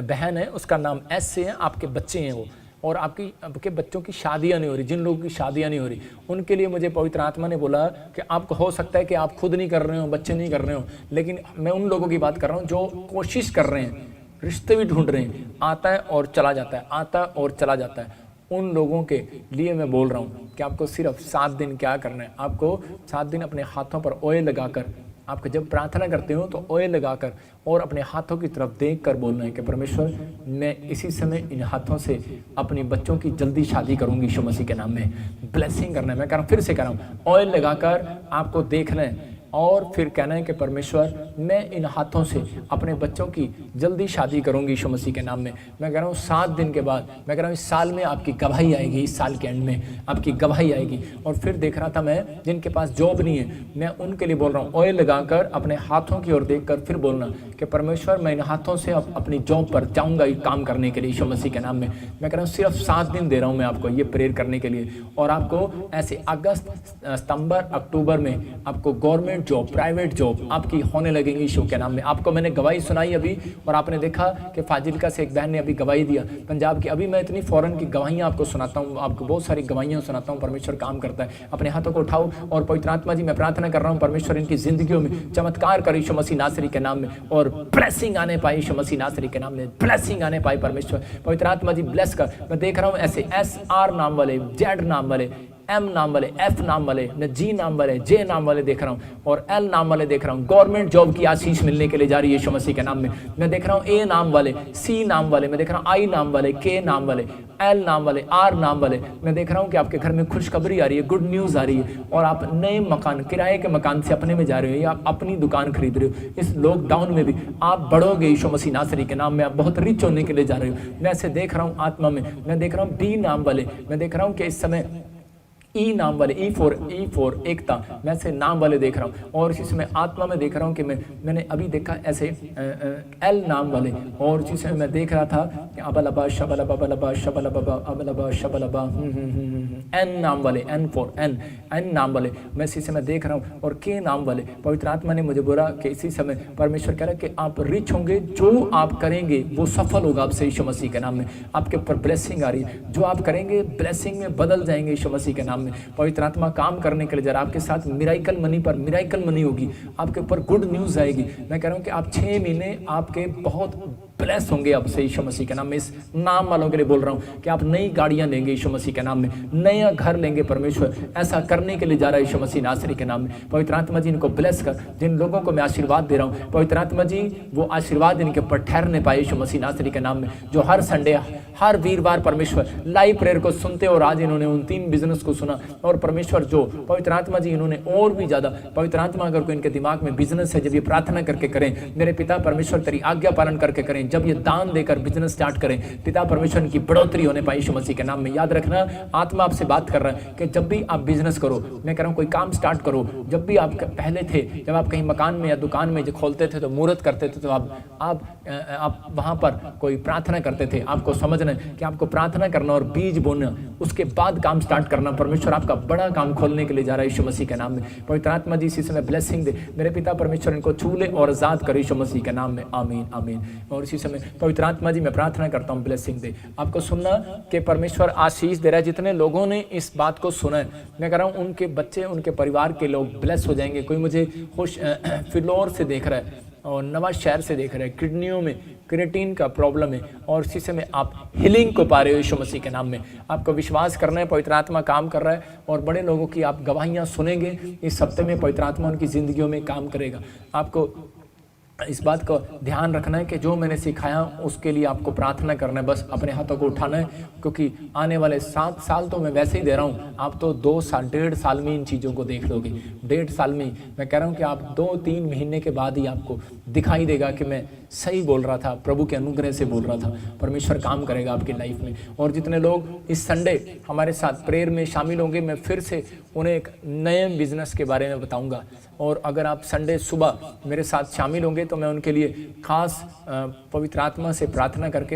बहन है, उसका नाम एस से है, आपके बच्चे हैं वो, और आपके बच्चों की शादियां नहीं हो रही। जिन लोगों की शादियां नहीं हो रही उनके लिए मुझे पवित्र आत्मा ने बोला कि आपको हो सकता है कि आप खुद नहीं कर रहे हो, बच्चे नहीं कर रहे हो, लेकिन मैं उन लोगों की बात कर रहा हूँ जो कोशिश कर रहे हैं, रिश्ते भी ढूंढ रहे हैं, आता है और चला जाता है, आता है और चला जाता है। उन लोगों के लिए मैं बोल रहा हूँ कि आपको सिर्फ 7 दिन क्या करना है। आपको 7 दिन अपने हाथों पर ऑयल लगाकर, आपको जब प्रार्थना करते हो तो ऑयल लगाकर और अपने हाथों की तरफ देखकर बोलना है कि परमेश्वर मैं इसी समय इन हाथों से अपने बच्चों की जल्दी शादी करूंगी यीशु मसीह के नाम में। ब्लेसिंग करना है। मैं कह रहा हूँ, फिर से कह रहा हूँ, ऑयल लगाकर आपको देखना है और फिर कहना है कि परमेश्वर मैं इन हाथों से अपने बच्चों की जल्दी शादी करूंगी यीशु मसीह के नाम में। मैं कह रहा हूँ 7 दिन के बाद, मैं कह रहा हूँ इस साल में आपकी गवाही आएगी, इस साल के एंड में आपकी गवाही आएगी। और फिर देख रहा था मैं जिनके पास जॉब नहीं है, मैं उनके लिए बोल रहा हूँ ऑयल लगाकर अपने हाथों की ओर देखकर फिर बोलना कि परमेश्वर मैं इन हाथों से अपनी जॉब पर जाऊँगा काम करने के लिए यीशु मसीह के नाम में। मैं कह रहा हूँ सिर्फ 7 दिन दे रहा हूँ मैं आपको ये प्रेयर करने के लिए, और आपको ऐसे अगस्त सितंबर अक्टूबर में आपको गवर्नमेंट जॉब, प्राइवेट जॉब आपकी होने लगेंगी यीशु के नाम में। आपको मैंने गवाही सुनाई अभी, और आपने देखा कि फाजिलका से एक बहन ने अभी गवाही दिया पंजाब की। अभी मैं इतनी फौरन की गवाहियाँ आपको सुनाता हूँ, आपको बहुत सारी गवाहियाँ सुनाता हूँ। परमेश्वर काम करता है। अपने हाथों को उठाओ और पवित्र आत्मा जी मैं प्रार्थना कर रहा हूँ परमेश्वर इनकी जिंदगियों में चमत्कार करे यीशु मसीह नासरी के नाम में, और ब्लेसिंग आने पाए यीशु मसीह नासरी के नाम में, ब्लेसिंग आने पाए परमेश्वर। पवित्र आत्मा जी ब्लेस कर। मैं देख रहा हूँ ऐसे SR नाम वाले, Z नाम वाले, M नाम वाले, F नाम वाले, G नाम वाले, J नाम वाले देख रहा हूँ, और L नाम वाले देख रहा हूँ। गवर्नमेंट जॉब की आशीष मिलने के लिए जा रही है यीशु मसीह के नाम में। मैं देख रहा हूँ A नाम वाले, C नाम वाले, मैं देख रहा हूँ I नाम वाले, K नाम वाले, L नाम वाले, R नाम वाले। मैं देख रहा हूँ कि आपके घर में खुशखबरी आ रही है, गुड न्यूज़ आ रही है, और आप नए मकान, किराए के मकान से अपने में जा रहे हो, या आप अपनी दुकान खरीद रहे हो। इस लॉकडाउन में भी आप बढ़ोगे यीशु मसीह नासरी के नाम में, आप बहुत रिच होने के लिए जा रहे हो। मैं ऐसे देख रहा हूँ आत्मा में। मैं देख रहा हूँ D नाम वाले, मैं देख रहा हूँ कि इस समय E नाम वाले, E4 एकता, मैं से नाम वाले देख रहा हूँ। और इसी समय आत्मा में देख रहा हूँ कि मैंने अभी देखा ऐसे L नाम वाले, और इसी समय मैं देख रहा था कि अबलबा शबलबा बलबा शबलबा अबलबा शबलबा N नाम वाले, N नाम वाले मैं इसी समय देख रहा हूँ, और K नाम वाले। पवित्र आत्मा ने मुझे बोला कि इसी समय परमेश्वर कह रहा है कि आप रिच होंगे, जो आप करेंगे वो सफल होगा आपसे यीशु मसीह के नाम में। आपके ऊपर ब्लेसिंग आ रही है, जो आप करेंगे ब्लेसिंग में बदल जाएंगे यीशु मसीह के नाम में। पवित्र आत्मा काम करने के लिए जरा आपके साथ मिराइकल मनी पर मिराइकल मनी होगी, आपके ऊपर गुड न्यूज़ आएगी। मैं कह रहा हूँ कि आप 6 महीने आपके बहुत ब्लेस होंगे आपसे यीशु मसीह के नाम में। इस नाम वालों के लिए बोल रहा हूँ कि आप नई गाड़ियां लेंगे यीशु मसीह के नाम में, नया घर लेंगे। परमेश्वर ऐसा करने के लिए जा रहा है यीशु मसीह नासरी के नाम में। पवित्र आत्मा जी इनको ब्लेस कर। जिन लोगों को मैं आशीर्वाद दे रहा हूँ पवित्र आत्मा जी वो आशीर्वाद इनके ऊपर ठहरने पाए यीशु मसीह नासरी के नाम में। जो हर संडे, हर वीरवार परमेश्वर लाइव प्रेयर को सुनते, और आज इन्होंने उन 3 बिजनेस को सुना, और परमेश्वर जो पवित्र आत्मा जी इन्होंने और भी ज्यादा, पवित्र आत्मा अगर कोई इनके दिमाग में बिजनेस है, जब ये प्रार्थना करके करें मेरे पिता परमेश्वर तेरी आज्ञा पालन करके करें, जब ये दान देकर बिजनेस स्टार्ट करें, पिता परमेश्वर की बढ़ोतरी होने पाए यीशु मसीह के नाम में। याद रखना आत्मा आपसे बात कर रहा है कि जब भी आप बिजनेस करो, मैं कह रहा हूँ कोई काम स्टार्ट करो, जब भी आप पहले थे, जब आप कहीं मकान में या दुकान में जो खोलते थे तो मुहूर्त करते थे, तो आप वहां पर कोई प्रार्थना करते थे। आपको समझना है कि आपको प्रार्थना करना और बीज बोना, उसके बाद काम स्टार्ट करना। परमेश्वर आपका बड़ा काम खोलने के लिए जा रहा है यीशु मसीह के नाम में। पवित्र आत्मा जी इसी समय ब्लेसिंग दे। मेरे पिता परमेश्वर इनको छू ले और आजाद करे यीशु मसीह के नाम में। आमीन आमीन। और इसी समय पवित्र आत्मा जी मैं प्रार्थना करता हूँ ब्लेसिंग दे। आपको सुनना कि परमेश्वर आशीष दे रहा है। जितने लोगों ने इस बात को सुना है, मैं कह रहा हूँ उनके बच्चे, उनके परिवार के लोग ब्लेस हो जाएंगे। कोई मुझे खुश फिलौर से देख रहा है और नवा शहर से देख रहे हैं, किडनियों में क्रिएटिन का प्रॉब्लम है, और इसी समय आप हीलिंग को पा रहे हो यीशु मसीह के नाम में। आपको विश्वास करना है, पवित्र आत्मा काम कर रहा है, और बड़े लोगों की आप गवाहियाँ सुनेंगे। इस हफ्ते में पवित्र आत्मा उनकी ज़िंदगियों में काम करेगा। आपको इस बात का ध्यान रखना है कि जो मैंने सिखाया उसके लिए आपको प्रार्थना करना है, बस अपने हाथों को उठाना है, क्योंकि आने वाले 7 साल तो मैं वैसे ही दे रहा हूँ, आप तो 2 साल 1.5 साल में इन चीज़ों को देख लोगे। 1.5 साल में मैं कह रहा हूँ कि आप 2-3 महीने के बाद ही आपको दिखाई देगा कि मैं सही बोल रहा था, प्रभु के अनुग्रह से बोल रहा था। परमेश्वर काम करेगा आपकी लाइफ में। और जितने लोग इस संडे हमारे साथ प्रेयर में शामिल होंगे, मैं फिर से उन्हें एक नए बिजनेस के बारे में बताऊंगा। और अगर आप संडे सुबह मेरे साथ शामिल होंगे तो मैं उनके लिए खास पवित्र आत्मा से प्रार्थना करके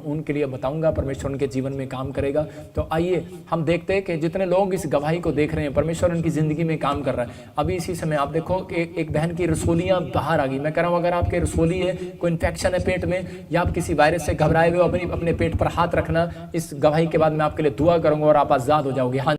उनके लिए बताऊंगा। परमेश्वर उनके जीवन में काम करेगा। तो आइए हम देखते हैं कि जितने लोग इस गवाही को देख रहे हैं, परमेश्वर उनकी ज़िंदगी में काम कर रहा है। अभी इसी समय आप देखो कि एक बहन की रसोलियाँ बाहर आ गई। मैं कह रहा हूँ अगर आपके रसोली है, कोई इन्फेक्शन है पेट में, या आप किसी वायरस से घबराए हुए, अपने पेट पर हाथ रखना। इस गवाही के बाद मैं आपके लिए दुआ करूँगा और आप आज़ाद हो जाओगे। हाँ,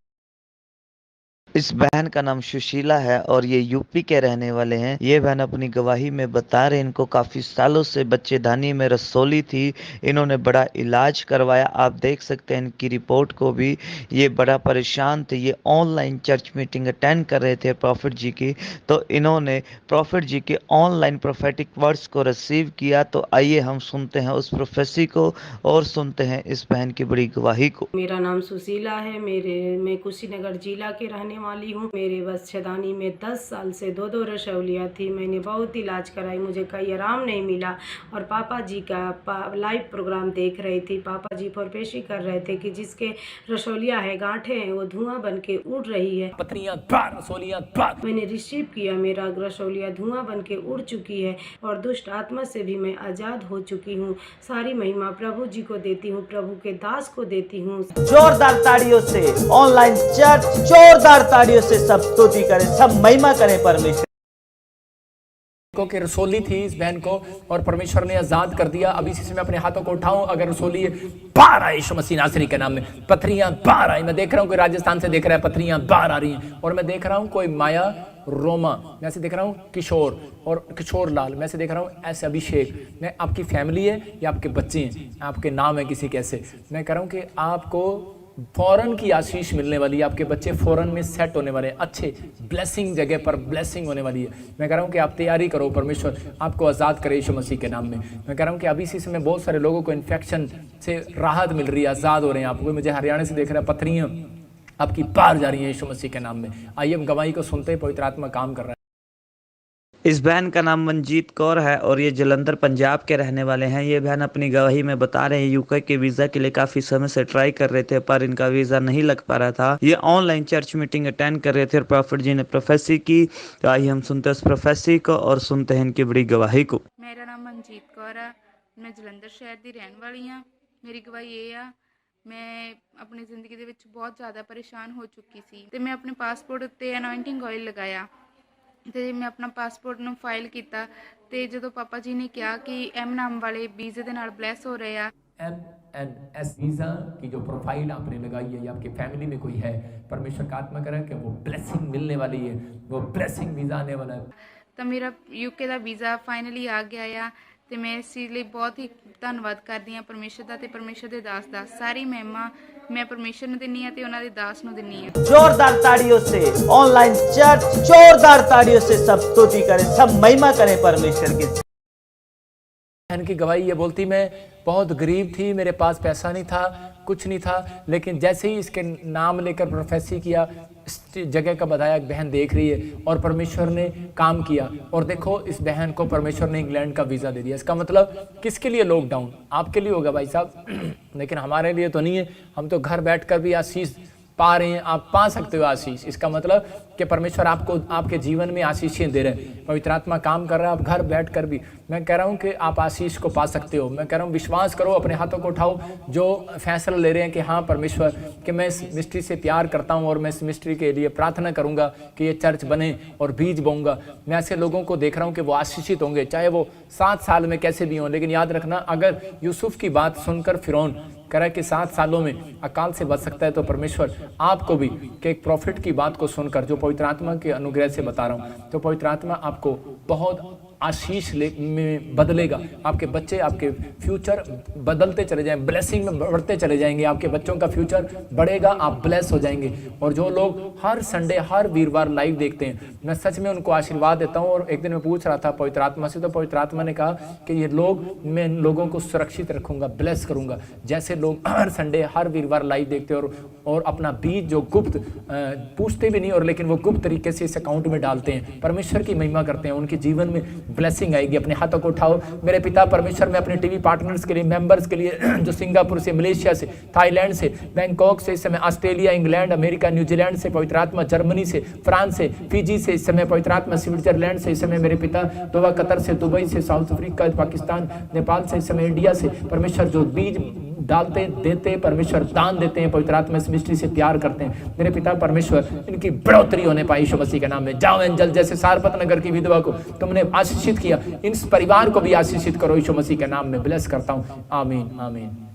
इस बहन का नाम सुशीला है और ये यूपी के रहने वाले हैं। ये बहन अपनी गवाही में बता रहे इनको काफ़ी सालों से बच्चेदानी में रसोली थी, इन्होंने बड़ा इलाज करवाया। आप देख सकते हैं इनकी रिपोर्ट को भी। ये बड़ा परेशान थे। ये ऑनलाइन चर्च मीटिंग अटेंड कर रहे थे प्रॉफिट जी की, तो इन्होंने प्रॉफिट जी के ऑनलाइन प्रोफेटिक वर्ड्स को रिसीव किया। तो आइए हम सुनते हैं उस प्रोफेसी को और सुनते हैं इस बहन की बड़ी गवाही को। मेरा नाम सुशीला है। मैं कुशीनगर जिला के रहने वाली हूँ। मेरे बच्चेदानी में 10 साल से दो रसौलियाँ थी। मैंने बहुत इलाज कराई, मुझे कहीं आराम नहीं मिला। और पापा जी का लाइव प्रोग्राम देख रही थी। पापा जी फॉरपेशी कर रहे थे कि जिसके रसौलियाँ है, गांठें हैं, वो धुआं बन के उड़ रही है। पथरियां बार, रसोलियां बार। मैंने रिसीव किया, मेरा रसौलियाँ धुआं बन के उड़ चुकी है और दुष्ट आत्मा से भी मैं आज़ाद हो चुकी हूँ। सारी महिमा प्रभु जी को देती हूँ, प्रभु के दास को देती हूँ। जोरदार ताड़ियों से ऑनलाइन चर्च, जोरदार ताड़ियों से सब स्तुति करें, सब महिमा करें परमेश्वर कि रसोली थी इस बहन को और परमेश्वर ने आजाद कर दिया। अभी इसी समय अपने हाथों को उठाऊं, अगर रसोली बाहर आए यीशु मसीह नासरी के नाम में, पथरियां बाहर आई। मैं देख रहा हूं कोई राजस्थान से देख रहा है, पथरियां बाहर आ रही हैं। और मैं देख रहा हूं कोई माया रोमा, मैं ऐसे देख रहा हूं किशोर और किशोर लाल, मैं ऐसे देख रहा हूं ऐसे अभिषेक। मैं आपकी फैमिली है या आपके बच्चे हैं, आपके नाम है किसी कैसे, मैं कह रहा हूं कि आपको फौरन की आशीष मिलने वाली है। आपके बच्चे फौरन में सेट होने वाले हैं, अच्छे ब्लेसिंग जगह पर ब्लेसिंग होने वाली है। मैं कह रहा हूँ कि आप तैयारी करो, परमेश्वर आपको आज़ाद करे यीशु मसीह के नाम में। मैं कह रहा हूँ कि अभी इसी समय बहुत सारे लोगों को इन्फेक्शन से राहत मिल रही है, आज़ाद हो रहे हैं। आपको मुझे हरियाणा से देख रहा है, पथरियाँ आपकी बाहर जा रही हैं यीशु मसीह के नाम में। आइए हम गवाही को सुनते हैं, पवित्र आत्मा काम कर रहा है। इस बहन का नाम मनजीत कौर है और ये जलंधर पंजाब के रहने वाले हैं। ये बहन अपनी गवाही में बता रहे हैं यूके के वीज़ा के लिए काफ़ी समय से ट्राई कर रहे थे पर इनका वीज़ा नहीं लग पा रहा था। ये ऑनलाइन चर्च मीटिंग अटेंड कर रहे थे और प्रॉफिट जी ने प्रोफेसी की। तो आइए हम सुनते हैं उस प्रोफेसी को और सुनते हैं इनकी बड़ी गवाही को। मेरा नाम मनजीत कौर है, मैं जलंधर शहर की रहने वाली हाँ। मेरी गवाही ये आ, मैं अपनी जिंदगी ਦੇ ਵਿੱਚ बहुत ज़्यादा परेशान हो चुकी सी ਤੇ मैं अपने पासपोर्ट उत्ते अनॉइंटिंग ऑयल लगाया ਤੇ मैं अपना पासपोर्ट ਨੂੰ फाइल ਕੀਤਾ ਤੇ ਜਦੋਂ पापा जी ने कहा कि एम नाम वाले वीज़े ਦੇ ਨਾਲ ब्लैस हो रहे आ। MNS वीजा की जो प्रोफाइल आपने लगाई है या आपकी फैमिली में कोई है, परमेश्वर का आत्मा करे कि वो ब्लेसिंग मिलने वाली है, वो ब्लेसिंग वीजा आने वाला है। ਤਾਂ ਮੇਰਾ यूके ਦਾ ਵੀਜ਼ਾ ਫਾਈਨਲੀ ਆ ਗਿਆ ਆ ਤੇ ਮੈਂ ਇਸ ਚੀਜ਼ ਲਈ ਬਹੁਤ ਹੀ ਧੰਨਵਾਦ ਕਰਦੀ ਹਾਂ ਪਰਮੇਸ਼ਰ ਦਾ ਤੇ ਪਰਮੇਸ਼ਰ ਦੇ ਦਾਸ ਦਾ। ਸਾਰੀ ਮਹਿਮਾ मैं परमेश्वर ਨੂੰ ਦਿੰਨੀ ਆ ਤੇ ਉਹਨਾਂ ਦੇ ਦਾਸ ਨੂੰ ਦਿੰਨੀ ਆ। जोरदार ताड़ियों से ऑनलाइन चर्च, जोरदार ताड़ियों से सब स्तुति करें, सब महिमा करें परमेश्वर की। बहन की गवाही ये बोलती, मैं बहुत गरीब थी, मेरे पास पैसा नहीं था, कुछ नहीं था, लेकिन जैसे ही इसके नाम लेकर प्रोफेसी किया, इस जगह का बताया, एक बहन देख रही है और परमेश्वर ने काम किया। और देखो इस बहन को परमेश्वर ने इंग्लैंड का वीज़ा दे दिया। इसका मतलब किसके लिए लॉकडाउन? आपके लिए होगा भाई साहब, लेकिन हमारे लिए तो नहीं है। हम तो घर बैठकर भी आशीष पा रहे हैं, आप पा सकते हो आशीष। इसका मतलब कि परमेश्वर आपको आपके जीवन में आशीषें दे रहे हैं, पवित्र आत्मा काम कर रहा है, आप घर बैठकर भी। मैं कह रहा हूं कि आप आशीष को पा सकते हो। मैं कह रहा हूं विश्वास करो, अपने हाथों को उठाओ, जो फैसला ले रहे हैं कि हाँ परमेश्वर कि मैं इस मिस्ट्री से प्यार करता हूं और मैं इस मिस्ट्री के लिए प्रार्थना करूंगा कि ये चर्च बने और बीज बोऊंगा। मैं ऐसे लोगों को देख रहा हूं कि वो आशीषित होंगे, चाहे वो 7 साल में कैसे भी हों। लेकिन याद रखना, अगर यूसुफ की बात सुनकर फिरौन कह रहा है कि 7 सालों में अकाल से बच सकता है, तो परमेश्वर आपको भी कि एक प्रॉफिट की बात को सुनकर, जो पवित्र आत्मा के अनुग्रह से बता रहा हूँ, तो पवित्र आत्मा आपको बहुत आशीष में बदलेगा। आपके बच्चे, आपके फ्यूचर बदलते चले जाएंगे, ब्लेसिंग में बढ़ते चले जाएंगे, आपके बच्चों का फ्यूचर बढ़ेगा, आप ब्लेस हो जाएंगे। और जो लोग हर संडे, हर वीरवार लाइव देखते हैं, मैं सच में उनको आशीर्वाद देता हूँ। और एक दिन मैं पूछ रहा था पवित्र आत्मा से, तो पवित्र आत्मा ने कहा कि ये लोग, मैं इन लोगों को सुरक्षित रखूंगा, ब्लेस करूंगा। जैसे लोग हर संडे, हर वीरवार लाइव देखते हैं और अपना बीज जो गुप्त पूछते भी नहीं, और लेकिन वो गुप्त तरीके से इस अकाउंट में डालते हैं, परमेश्वर की महिमा करते हैं, उनके जीवन में ब्लेसिंग आएगी। अपने हाथों को उठाओ। मेरे पिता परमेश्वर, मैं अपने टीवी पार्टनर्स के लिए, मेंबर्स के लिए, जो सिंगापुर से, मलेशिया से, थाईलैंड से, बैंकॉक से, इस समय ऑस्ट्रेलिया, इंग्लैंड, अमेरिका, न्यूजीलैंड से, पवित्र आत्मा जर्मनी से, फ्रांस से, फिजी से, इस समय पवित्र आत्मा स्विट्जरलैंड से, इस समय मेरे पिता दोहा, कतर से, दुबई से, साउथ अफ्रीका, पाकिस्तान, नेपाल से, इस समय इंडिया से, परमेश्वर जो बीज डालते देते, परमेश्वर दान देते हैं, पवित्र आत्मा इस मिस्ट्री से प्यार करते हैं। मेरे पिता परमेश्वर, इनकी बढ़ोतरी होने पाई यीशु मसीह के नाम में। जाओ एंजल, जैसे सारपत नगर की विधवा को तुमने आशीषित किया, इन परिवार को भी आशीषित करो यीशु मसीह के नाम में। ब्लेस करता हूँ, आमीन आमीन।